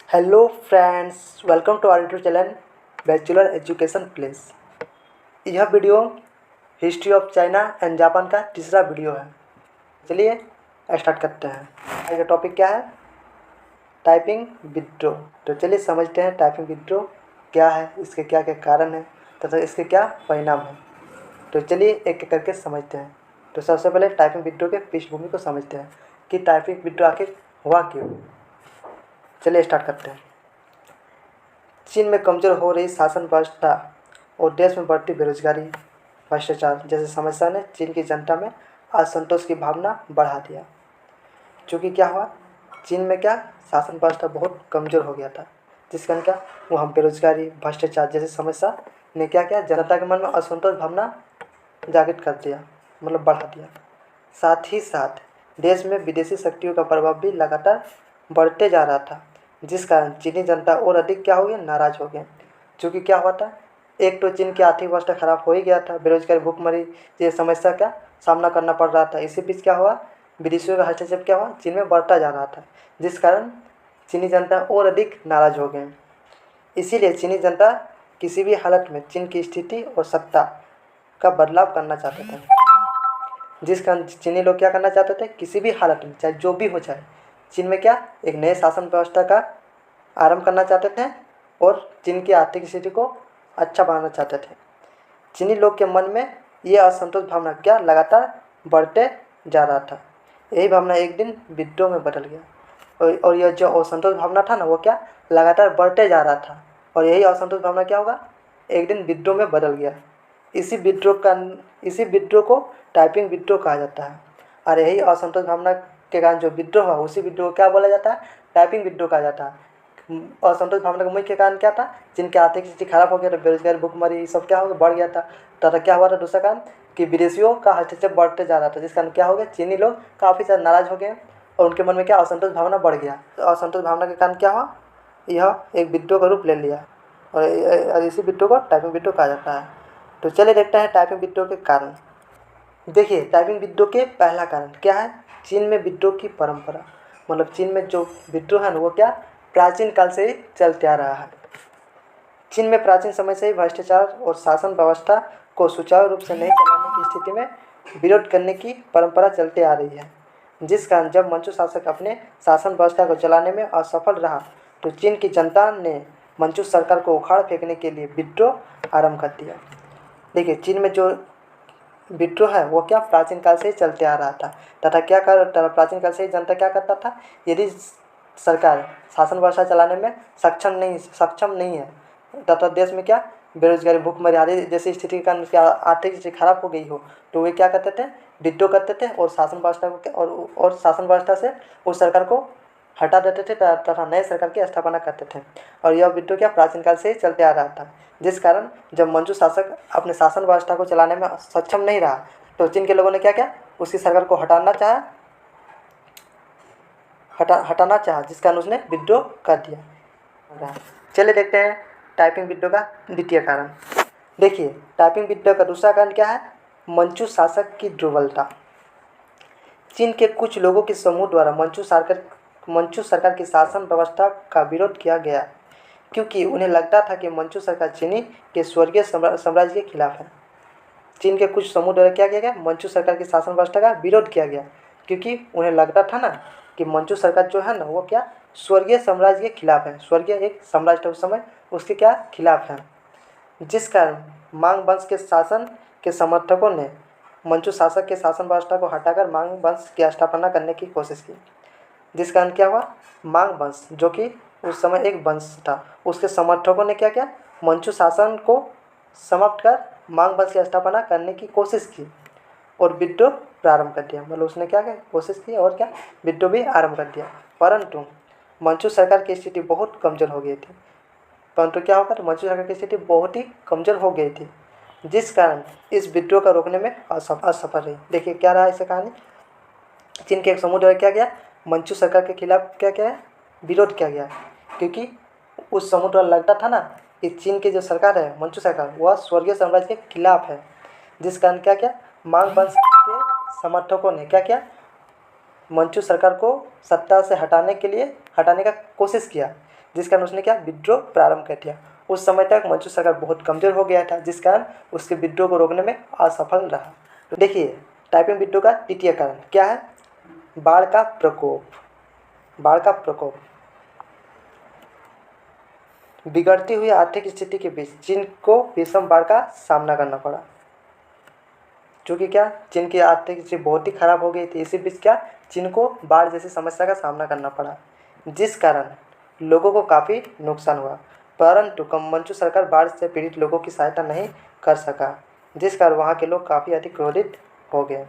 Hello friends, welcome to our YouTube channel bachelor education place. यह video history of China and Japan का तीसरा video है। चलिए start करते हैं। आज का टॉपिक क्या है? टाइपिंग विद्रोह। तो चलिए समझते हैं टाइपिंग विद्रोह क्या है, इसके क्या क्या कारण हैं तथा इसके क्या परिणाम हैं। तो चलिए एक एक करके समझते हैं। तो सबसे पहले टाइपिंग विद्रोह के पृष्ठभूमि को समझते हैं कि टाइपिंग विद्रोह आखिर हुआ क्यों। चलिए स्टार्ट करते हैं। चीन में कमज़ोर हो रही शासन व्यवस्था और देश में बढ़ती बेरोजगारी, भ्रष्टाचार जैसी समस्या ने चीन की जनता में असंतोष की भावना बढ़ा दिया। क्योंकि क्या हुआ, चीन में क्या शासन व्यवस्था बहुत कमज़ोर हो गया था, जिस कारण क्या वहाँ बेरोजगारी, भ्रष्टाचार जैसी समस्या ने क्या किया, जनता के मन में असंतोष भावना जागृत कर दिया, मतलब बढ़ा दिया। साथ ही साथ देश में विदेशी शक्तियों का प्रभाव भी लगातार बढ़ते जा रहा था, जिस कारण चीनी जनता और अधिक क्या हो गया, नाराज़ हो गए। क्योंकि क्या हुआ था, एक तो चीन की आर्थिक अवस्था खराब हो ही गया था, बेरोजगारी, भूखमरी ये समस्या का सामना करना पड़ रहा था। इसी बीच क्या हुआ, विदेशियों का हस्तक्षेप क्या हुआ, चीन में बढ़ता जा रहा था, जिस कारण चीनी जनता और अधिक नाराज़ हो गए। इसीलिए चीनी जनता किसी भी हालत में चीन की स्थिति और सत्ता का बदलाव करना चाहते थे, जिस कारण चीनी लोग क्या करना चाहते थे, किसी भी हालत में चाहे जो भी हो जाए, चीन में क्या एक नए शासन व्यवस्था का आरंभ करना चाहते थे और चीन की आर्थिक स्थिति को अच्छा बनाना चाहते थे। चीनी लोग के मन में ये असंतोष भावना क्या लगातार बढ़ते जा रहा था। यही भावना एक दिन विद्रोह में बदल गया और यह जो असंतोष भावना था ना, वो क्या लगातार बढ़ते जा रहा था और यही असंतोष भावना क्या होगा, एक दिन विद्रोह में बदल गया। इसी विद्रोह को टाइपिंग विद्रोह कहा जाता है। और यही असंतोष भावना के कारण जो विद्रोह हुआ, उसी विद्रोह को क्या बोला जाता है, टाइपिंग विद्रोह कहा जाता है। असंतोष भावना का मुख्य कारण क्या था, जिनकी आर्थिक स्थिति खराब हो गया था, बेरोजगारी, भूखमरी सब क्या हो गया, बढ़ गया था। तथा क्या हुआ था दूसरा कारण कि विदेशियों का हस्तक्षेप बढ़ते जा रहा था, जिस कारण क्या हो गया, चीनी लोग काफ़ी ज़्यादा नाराज़ हो गए और उनके मन में क्या असंतोष भावना बढ़ गया। तो असंतोष भावना के कारण क्या हुआ, यह एक विद्रोह का रूप ले लिया और इसी विद्रोह को टाइपिंग विद्रोह कहा जाता है। तो चलिए देखते हैं टाइपिंग विद्रोह के कारण। देखिए टाइपिंग विद्रोह के पहला कारण क्या है, चीन में विद्रोह की परंपरा। मतलब चीन में जो विद्रोह है ना, वो क्या प्राचीन काल से ही चलते आ रहा है। चीन में प्राचीन समय से ही भ्रष्टाचार और शासन व्यवस्था को सुचारू रूप से नहीं चलाने की स्थिति में विरोध करने की परंपरा चलती आ रही है, जिस कारण जब मंचू शासक अपने शासन व्यवस्था को चलाने में असफल रहा, तो चीन की जनता ने मंचू सरकार को उखाड़ फेंकने के लिए विद्रोह आरंभ कर दिया। देखिए चीन में जो विद्रोह है वो क्या प्राचीन काल से ही चलते आ रहा था। तथा क्या कर प्राचीन काल से ही जनता क्या करता था, यदि सरकार शासन व्यवस्था चलाने में सक्षम नहीं है तथा देश में क्या बेरोजगारी, भूखमरी आदि जैसी स्थिति के कारण क्या आर्थिक स्थिति खराब हो गई हो, तो वे क्या करते थे, विद्रोह करते थे और शासन व्यवस्था को और शासन व्यवस्था से उस सरकार को हटा देते थे तथा नए सरकार की स्थापना करते थे। और यह विद्रोह क्या प्राचीन काल से ही चलते आ रहा था, जिस कारण जब मंचू शासक अपने शासन व्यवस्था को चलाने में सक्षम नहीं रहा, तो चीन के लोगों ने क्या किया, उसकी सरकार को हटाना चाहा, जिस कारण उसने विद्रोह कर दिया। चलिए देखते हैं टाइपिंग विद्रोह का द्वितीय कारण। देखिए टाइपिंग विद्रोह का दूसरा कारण क्या है, मंचू शासक की दुर्बलता। चीन के कुछ लोगों के समूह द्वारा मंचू सरकार की शासन व्यवस्था का विरोध किया गया, क्योंकि उन्हें लगता था कि मंचू सरकार चीनी के स्वर्गीय साम्राज्य के खिलाफ है। चीन के कुछ समूह द्वारा क्या किया गया, मंचू सरकार की शासन व्यवस्था का विरोध किया गया, क्योंकि उन्हें लगता था ना कि मंचू सरकार जो है ना, वो क्या स्वर्गीय साम्राज्य के खिलाफ है। स्वर्गीय एक साम्राज्य था उस समय, उसके क्या खिलाफ है, जिस कारण मांग वंश के शासन के समर्थकों ने मंचू शासक के शासन व्यवस्था को हटाकर मांग वंश की स्थापना करने की कोशिश की। जिस कारण क्या हुआ, मांग वंश जो कि उस समय एक वंश था, उसके समर्थकों ने क्या किया, मंचू शासन को समाप्त कर मांग वंश की स्थापना करने की कोशिश की और विद्रोह प्रारंभ कर दिया। मतलब उसने क्या कोशिश की और क्या विद्रोह भी आरंभ कर दिया। परंतु मंचू सरकार की स्थिति बहुत कमज़ोर हो गई थी। मंचू सरकार की स्थिति बहुत ही कमज़ोर हो गई थी, जिस कारण इस विद्रोह का रोकने में असफल रही। देखिए क्या रहा इसका कहानी, चीन के एक समूह द्वारा क्या गया, मंचू सरकार के खिलाफ क्या क्या है, विरोध किया गया, क्योंकि उस समूह द्वारा लगता था ना कि चीन की जो सरकार है, मंचू सरकार, वह स्वर्गीय साम्राज्य के खिलाफ है। जिस कारण क्या क्या मांग वंश के समर्थकों ने क्या किया, मंचू सरकार को सत्ता से हटाने का कोशिश किया, जिस कारण उसने क्या विद्रोह प्रारंभ कर दिया। उस समय तक मंचू सरकार बहुत कमज़ोर हो गया था, जिस कारण उसके विद्रोह को रोकने में असफल रहा। तो देखिए, टाइपिंग विद्रोह का द्वितीय कारण क्या है? बाढ़ का प्रकोप। बाढ़ का प्रकोप। बिगड़ती हुई आर्थिक स्थिति के बीच चीन को भीषण बाढ़ का सामना करना पड़ा। क्योंकि क्या, चीन की आर्थिक स्थिति बहुत ही खराब हो गई थी। इसी बीच क्या, चीन को बाढ़ जैसी समस्या का सामना करना पड़ा, जिस कारण लोगों को काफ़ी नुकसान हुआ। परंतु मंचू सरकार बाढ़ से पीड़ित लोगों की सहायता नहीं कर सका, जिस कारण वहाँ के लोग काफ़ी अधिक क्रोधित हो गए।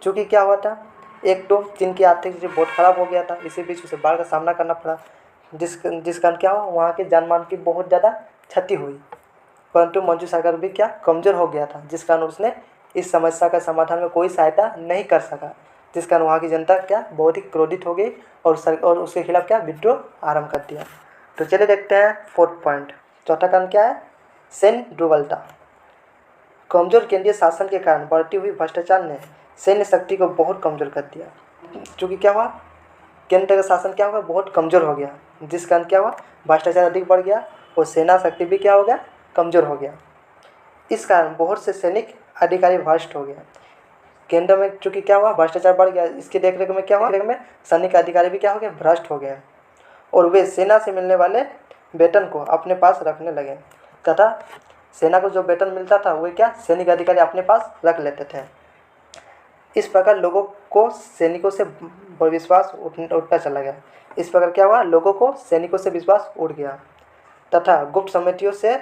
चूँकि क्या हुआ था, एक तो चीन की आर्थिक स्थिति बहुत खराब हो गया था, इसी बीच उसे बाढ़ का सामना करना पड़ा, जिस कारण क्या हुआ, वहाँ के जान माल की बहुत ज़्यादा क्षति हुई। परंतु मंचू सरकार भी क्या, कमज़ोर हो गया था, जिस कारण उसने इस समस्या का समाधान में कोई सहायता नहीं कर सका, जिस कारण वहाँ की जनता क्या बहुत ही क्रोधित हो गई और उसके खिलाफ क्या विद्रोह आरंभ कर दिया। तो चलिए देखते हैं फोर्थ पॉइंट। चौथा कारण क्या है? सैन्य दुर्बलता। कमजोर केंद्रीय शासन के कारण बढ़ती हुई भ्रष्टाचार ने सैन्य शक्ति को बहुत कमजोर कर दिया। क्योंकि क्या हुआ, केंद्र का शासन क्या हुआ, बहुत कमजोर हो गया, जिस कारण क्या हुआ, भ्रष्टाचार अधिक बढ़ गया और सेना शक्ति भी क्या हो गया, कमजोर हो गया। इस कारण बहुत से सैनिक अधिकारी भ्रष्ट हो गए। केंद्र में चूंकि क्या हुआ, भ्रष्टाचार बढ़ गया, इसकी देखरेख में क्या हुआ, देखरेख में सैनिक अधिकारी भी क्या हो गए, भ्रष्ट हो गए और वे सेना से मिलने वाले वेतन को अपने पास रखने लगे तथा सेना को जो वेतन मिलता था वे क्या, सैनिक अधिकारी अपने पास रख लेते थे। इस प्रकार लोगों को सैनिकों से विश्वास उठता चला गया। इस प्रकार क्या हुआ, लोगों को सैनिकों से विश्वास उठ गया तथा गुप्त समितियों से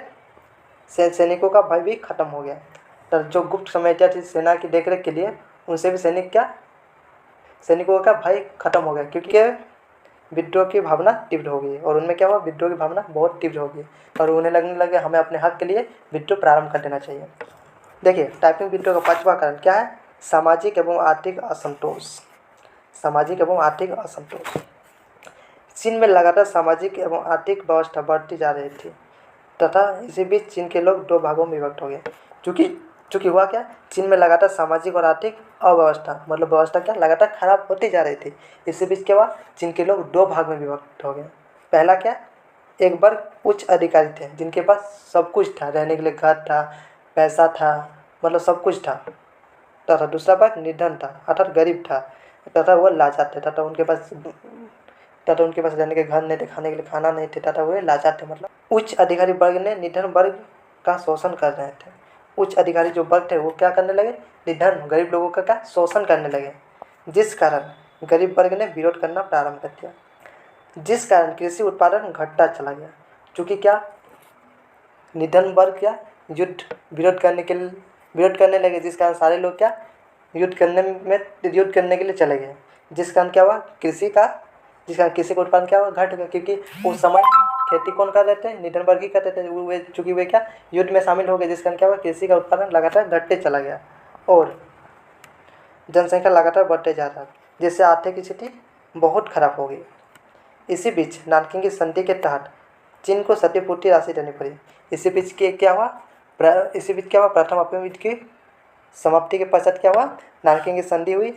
सैनिकों का भय भी खत्म हो गया। तो जो गुप्त समितियाँ थी सेना की देखरेख के लिए, उनसे भी सैनिकों का भय खत्म हो गया, क्योंकि विद्रोह की भावना तीव्र हो गई और उनमें क्या हुआ, विद्रोह की भावना बहुत तीव्र हो गई और उन्हें लगने लगे हमें अपने हक के लिए विद्रोह प्रारंभ कर देना चाहिए। देखिए, टाइपिंग विद्रोह का पांचवा कारण क्या है? सामाजिक एवं आर्थिक असंतोष। सामाजिक एवं आर्थिक असंतोष। चीन में लगातार सामाजिक एवं आर्थिक व्यवस्था बढ़ती जा रही थी तथा इसी बीच चीन के लोग दो भागों में विभक्त हो गए। चूँकि हुआ क्या, चीन में लगातार सामाजिक और आर्थिक अव्यवस्था, मतलब व्यवस्था क्या, लगातार खराब होती जा रही थी। इसी बीच क्या हुआ, चीन के लोग दो भाग में विभक्त हो गए। पहला क्या, एक वर्ग उच्च अधिकारी थे जिनके पास सब कुछ था, रहने के लिए घर था, पैसा था, मतलब सब कुछ था, तथा दूसरा वर्ग निर्धन था अर्थात गरीब था तथा वह लाचार थे तथा उनके पास रहने के घर नहीं थे, खाने के लिए खाना नहीं थे तथा वे लाचार थे। मतलब उच्च अधिकारी वर्ग ने निर्धन वर्ग का शोषण कर रहे थे। उच्च अधिकारी जो वर्ग थे वो क्या करने लगे, निर्धन गरीब लोगों का क्या शोषण करने लगे, जिस कारण गरीब वर्ग ने विरोध करना प्रारंभ कर दिया, जिस कारण कृषि उत्पादन घटता चला गया। क्योंकि क्या, निर्धन वर्ग क्या विरोध करने लगे, जिस कारण सारे लोग क्या युद्ध करने के लिए चले गए, जिस कारण क्या हुआ, कृषि का उत्पादन क्या हुआ, घट गया। क्योंकि उस समय खेती कौन कर रहे थे, निर्धन वर्ग ही करते थे, चूँकि वे क्या युद्ध में शामिल हो गए, जिस कारण क्या हुआ, कृषि का उत्पादन लगातार घटते चला गया और जनसंख्या लगातार बढ़ते जा रहा, जिससे आर्थिक स्थिति बहुत खराब हो गई। इसी बीच नानकिंग की संधि के तहत चीन को क्षतिपूर्ति राशि देनी पड़ी। इसी बीच क्या हुआ, प्रथम विश्व युद्ध की समाप्ति के पश्चात क्या हुआ, नानकिंग की संधि हुई।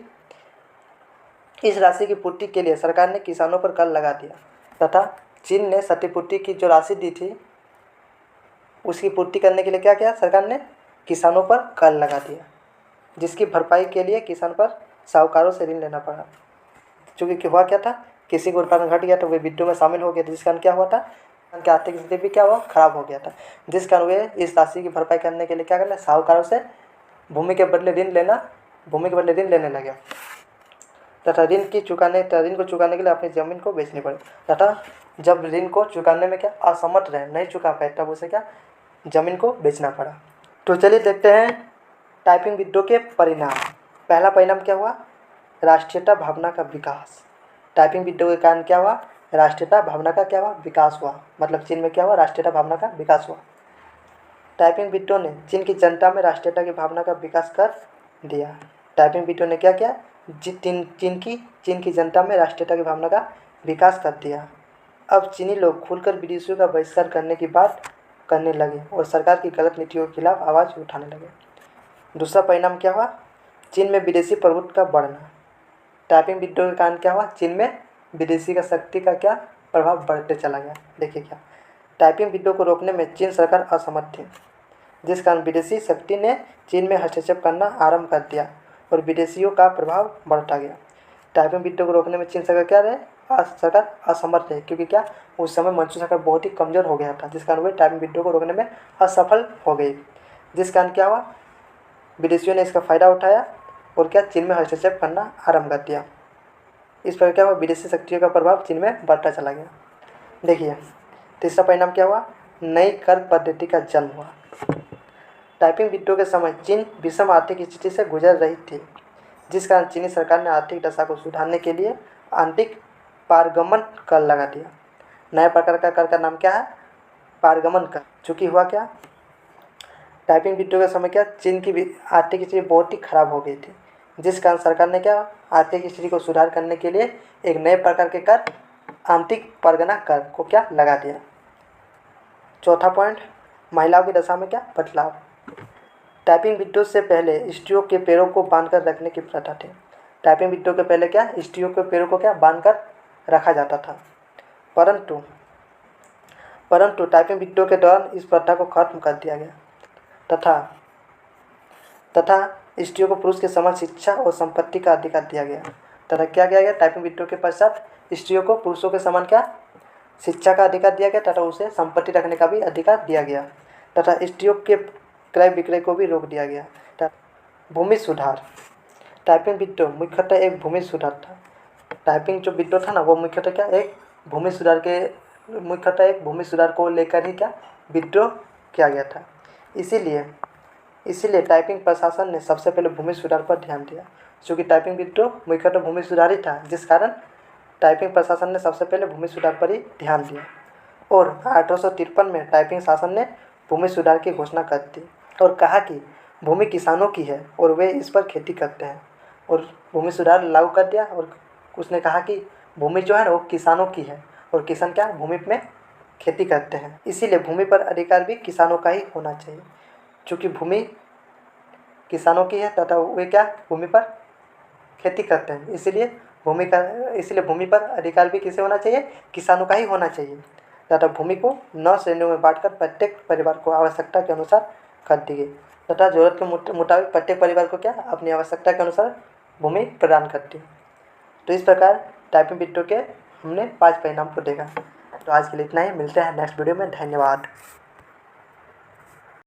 इस राशि की पूर्ति के लिए सरकार ने किसानों पर कर लगा दिया तथा चीन ने क्षतिपूर्ति की जो राशि दी थी उसकी पूर्ति करने के लिए क्या किया, सरकार ने किसानों पर कर लगा दिया, जिसकी भरपाई के लिए किसान पर साहूकारों से ऋण लेना पड़ा। चूँकि हुआ क्या था, किसी का उत्पादन घट गया तो वे विद्रोह में शामिल हो गए, जिस कारण क्या हुआ था, उनकी आर्थिक स्थिति भी क्या हुआ, खराब हो गया था, जिस कारण वे इस राशि की भरपाई करने के लिए क्या करना, साहूकारों से भूमि के बदले ऋण लेने लगे तथा ऋण को चुकाने के लिए अपनी ज़मीन को बेचनी पड़ी तथा जब ऋण को चुकाने में क्या असमर्थ रहे, नहीं चुका पाए, तब उसे क्या ज़मीन को बेचना पड़ा। तो चलिए देखते हैं टाइपिंग विद्रोह के परिणाम। पहला परिणाम क्या हुआ, राष्ट्रीयता भावना का विकास। टाइपिंग विद्रोह के कारण क्या हुआ, राष्ट्रीयता भावना का क्या हुआ, विकास हुआ। मतलब चीन में क्या हुआ, राष्ट्रीयता भावना का विकास हुआ। टाइपिंग विद्रोह ने चीन की जनता में राष्ट्रीयता की भावना का विकास कर दिया। टाइपिंग विद्रोह ने क्या किया, चीन की जनता में राष्ट्रीयता की भावना का विकास कर दिया। अब चीनी लोग खुलकर विदेशियों का बहिष्कार करने की बात करने लगे और सरकार की गलत नीतियों के खिलाफ आवाज़ उठाने लगे। दूसरा परिणाम क्या हुआ, चीन में विदेशी प्रभुत्व का बढ़ना। टाइपिंग विद्रोह के कारण क्या हुआ, चीन में विदेशी का शक्ति का क्या प्रभाव बढ़ते चला गया। देखिए क्या, टाइपिंग विद्रोह को रोकने में चीन सरकार असमर्थ थी, जिस कारण विदेशी शक्ति ने चीन में हस्तक्षेप करना आरंभ कर दिया और विदेशियों का प्रभाव बढ़ता गया। टाइपिंग विद्रोह को रोकने में चीन सरकार क्या रहे, सरकार असमर्थ है, क्योंकि क्या उस समय मंचू सरकार बहुत ही कमज़ोर हो गया था, जिस कारण वे टाइपिंग विद्रोह को रोकने में असफल हो गई। जिस कारण क्या हुआ, विदेशियों ने इसका फ़ायदा उठाया और क्या चीन में हस्तक्षेप करना आरंभ कर दिया। इस पर क्या हुआ, विदेशी शक्तियों का प्रभाव चीन में बढ़ता चला गया। देखिए तीसरा परिणाम क्या हुआ, नई कर पद्धति का जन्म हुआ। टाइपिंग विद्रोह के समय चीन विषम आर्थिक स्थिति से गुजर रही थी, जिस कारण चीनी सरकार ने आर्थिक दशा को सुधारने के लिए आंतरिक पारगमन कर लगा दिया। नए प्रकार का कर का नाम क्या है, पारगमन कर। चूँकि हुआ क्या, टाइपिंग विद्रोह के समय क्या चीन की आर्थिक स्थिति बहुत ही खराब हो गई थी, जिस कारण सरकार ने क्या आर्थिक स्थिति को सुधार करने के लिए एक नए प्रकार के कर, आंतरिक परगना कर को क्या लगा दिया। चौथा पॉइंट, महिलाओं की दशा में क्या बदलाव। टाइपिंग विद्रोह से पहले स्त्रियों के पैरों को बांधकर रखने की प्रथा थी। टाइपिंग विद्रोह के पहले क्या स्त्रियों के पैरों को क्या बांधकर रखा जाता था, परंतु टाइपिंग विद्रोह के दौरान इस प्रथा को खत्म कर दिया गया तथा स्त्रियों को पुरुष के समान शिक्षा और संपत्ति का अधिकार दिया गया। तथा क्या किया गया, टाइपिंग विद्रोह के पश्चात स्त्रियों को पुरुषों के समान क्या शिक्षा का अधिकार दिया गया तथा उसे संपत्ति रखने का भी अधिकार दिया गया तथा स्त्रियों के क्रय विक्रय को भी रोक दिया गया। भूमि सुधार। टाइपिंग विद्रोह मुख्यतः एक भूमि सुधार था। टाइपिंग जो विद्रोह था ना, वो मुख्यतः क्या एक भूमि सुधार को लेकर ही क्या विद्रोह किया गया था। इसीलिए टाइपिंग प्रशासन ने सबसे पहले भूमि सुधार पर ध्यान दिया। क्योंकि टाइपिंग विद्रोह मुख्यतः भूमि सुधार ही था, जिस कारण टाइपिंग प्रशासन ने सबसे पहले भूमि सुधार पर ही ध्यान दिया। और 1853 में टाइपिंग शासन ने भूमि सुधार की घोषणा कर दी और कहा कि भूमि किसानों की है और वे इस पर खेती करते हैं, और भूमि सुधार लागू कर दिया। और उसने कहा कि भूमि जो है ना वो किसानों की है और किसान क्या भूमि में खेती करते हैं, इसीलिए भूमि पर अधिकार भी किसानों का ही होना चाहिए। चूँकि भूमि किसानों की है तथा वे क्या भूमि पर खेती करते हैं, इसीलिए भूमि पर अधिकार भी किसे होना चाहिए, किसानों का ही होना चाहिए। तथा भूमि को 9 श्रेणियों में बांटकर प्रत्येक परिवार को आवश्यकता के अनुसार कर दी गई तथा जरूरत के मुताबिक प्रत्येक परिवार को क्या अपनी आवश्यकता के अनुसार भूमि प्रदान करती। तो इस प्रकार टाइपिंग विद्रोह के हमने 5 परिणाम को देखा। तो आज के लिए इतना ही, मिलते हैं नेक्स्ट वीडियो में। धन्यवाद।